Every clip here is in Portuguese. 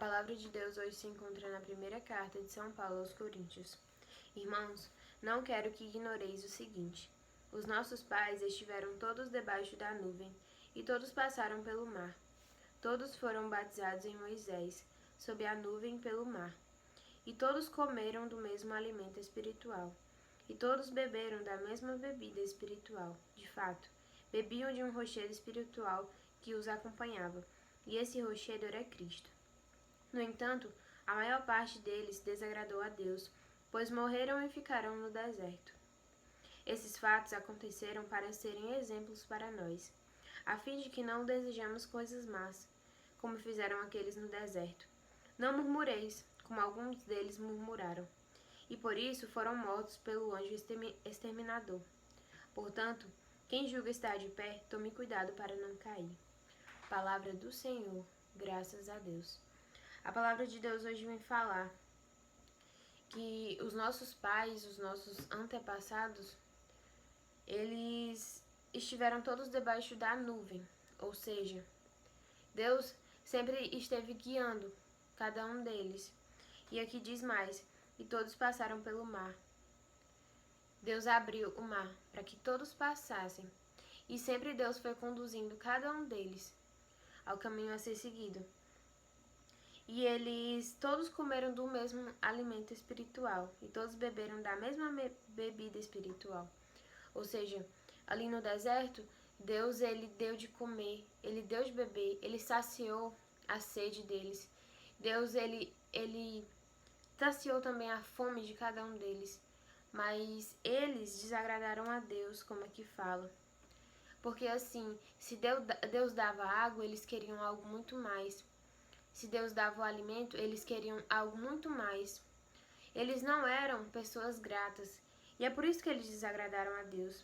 palavra de Deus hoje se encontra na primeira carta de São Paulo aos Coríntios. Irmãos, não quero que ignoreis o seguinte: os nossos pais estiveram todos debaixo da nuvem, e todos passaram pelo mar. Todos foram batizados em Moisés, sob a nuvem pelo mar. E todos comeram do mesmo alimento espiritual. E todos beberam da mesma bebida espiritual. De fato, bebiam de um rochedo espiritual que os acompanhava, e esse rochedo era Cristo. No entanto, a maior parte deles desagradou a Deus, pois morreram e ficaram no deserto. Esses fatos aconteceram para serem exemplos para nós, a fim de que não desejemos coisas más, como fizeram aqueles no deserto. Não murmureis, como alguns deles murmuraram, e por isso foram mortos pelo anjo exterminador. Portanto, quem julga estar de pé, tome cuidado para não cair. Palavra do Senhor, graças a Deus. A palavra de Deus hoje vem falar que os nossos pais, os nossos antepassados, eles estiveram todos debaixo da nuvem, ou seja, Deus sempre esteve guiando cada um deles. E aqui diz mais: e todos passaram pelo mar. Deus abriu o mar para que todos passassem, e sempre Deus foi conduzindo cada um deles ao caminho a ser seguido. E eles todos comeram do mesmo alimento espiritual, e todos beberam da mesma bebida espiritual. Ou seja, ali no deserto, Deus ele deu de comer, ele deu de beber, ele saciou a sede deles. Deus ele saciou também a fome de cada um deles. Mas eles desagradaram a Deus, como aqui fala. Porque assim, se Deus dava água, eles queriam algo muito mais. Se Deus dava o alimento, eles queriam algo muito mais. Eles não eram pessoas gratas, e é por isso que eles desagradaram a Deus.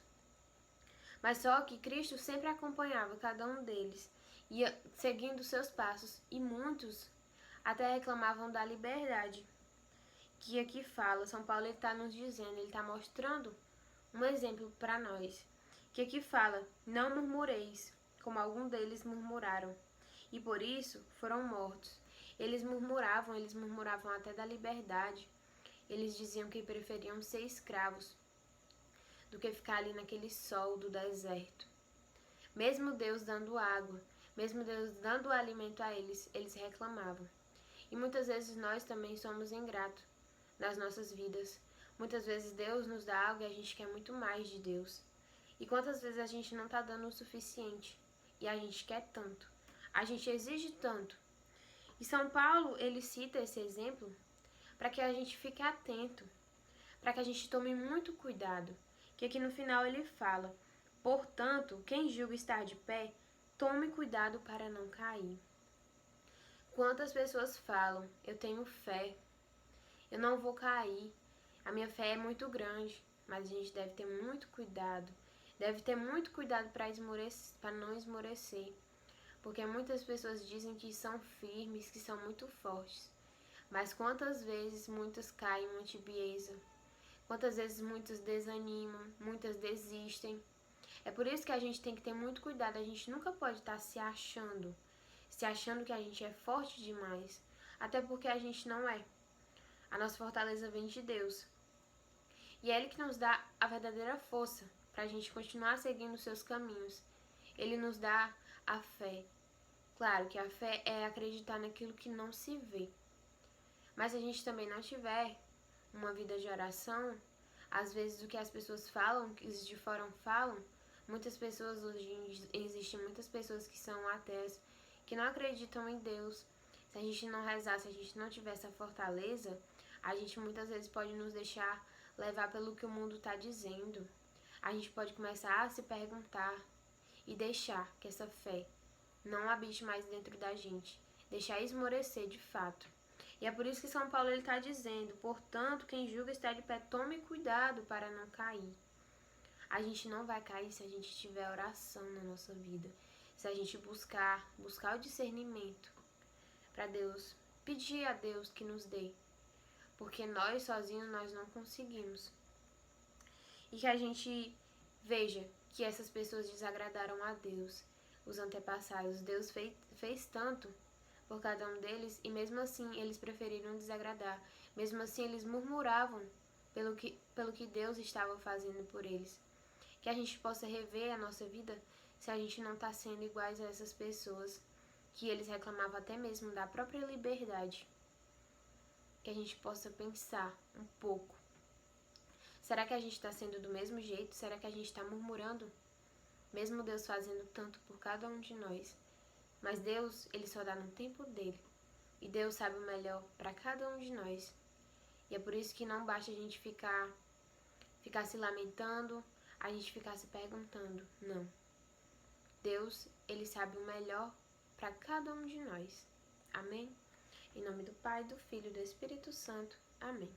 Mas só que Cristo sempre acompanhava cada um deles, ia seguindo seus passos, e muitos até reclamavam da liberdade. Que aqui fala, São Paulo está nos dizendo, ele está mostrando um exemplo para nós. Que aqui fala, não murmureis, como alguns deles murmuraram, e por isso foram mortos. Eles murmuravam até da liberdade. Eles diziam que preferiam ser escravos do que ficar ali naquele sol do deserto. Mesmo Deus dando água, mesmo Deus dando alimento a eles, eles reclamavam. E muitas vezes nós também somos ingratos nas nossas vidas. Muitas vezes Deus nos dá algo e a gente quer muito mais de Deus. E quantas vezes a gente não está dando o suficiente e a gente quer tanto. A gente exige tanto. E São Paulo, ele cita esse exemplo para que a gente fique atento, para que a gente tome muito cuidado. Que aqui no final ele fala: portanto, quem julga estar de pé, tome cuidado para não cair. Quantas pessoas falam: eu tenho fé, eu não vou cair, a minha fé é muito grande, mas a gente deve ter muito cuidado. Deve ter muito cuidado para não esmorecer. Porque muitas pessoas dizem que são firmes, que são muito fortes. Mas quantas vezes muitas caem em uma tibieza? Quantas vezes muitos desanimam, muitas desistem? É por isso que a gente tem que ter muito cuidado. A gente nunca pode estar se achando que a gente é forte demais. Até porque a gente não é. A nossa fortaleza vem de Deus. E é Ele que nos dá a verdadeira força para a gente continuar seguindo os seus caminhos. Ele nos dá a fé. Claro que a fé é acreditar naquilo que não se vê. Mas se a gente também não tiver uma vida de oração, às vezes o que as pessoas falam, que os de fora falam, muitas pessoas hoje, existem muitas pessoas que são ateias, que não acreditam em Deus. Se a gente não rezar, se a gente não tiver essa fortaleza, a gente muitas vezes pode nos deixar levar pelo que o mundo está dizendo. A gente pode começar a se perguntar e deixar que essa fé não habite mais dentro da gente, deixar esmorecer de fato. E é por isso que São Paulo está dizendo: portanto, quem julga estar de pé, tome cuidado para não cair. A gente não vai cair se a gente tiver oração na nossa vida, se a gente buscar o discernimento para Deus, pedir a Deus que nos dê, porque nós sozinhos nós não conseguimos. E que a gente veja que essas pessoas desagradaram a Deus, os antepassados. Deus fez tanto por cada um deles, e mesmo assim eles preferiram desagradar. Mesmo assim eles murmuravam pelo que Deus estava fazendo por eles. Que a gente possa rever a nossa vida se a gente não está sendo iguais a essas pessoas, que eles reclamavam até mesmo da própria liberdade. Que a gente possa pensar um pouco. Será que a gente está sendo do mesmo jeito? Será que a gente está murmurando? Mesmo Deus fazendo tanto por cada um de nós. Mas Deus, Ele só dá no tempo dele. E Deus sabe o melhor para cada um de nós. E é por isso que não basta a gente ficar se lamentando, a gente ficar se perguntando. Não. Deus, Ele sabe o melhor para cada um de nós. Amém? Em nome do Pai, do Filho e do Espírito Santo. Amém.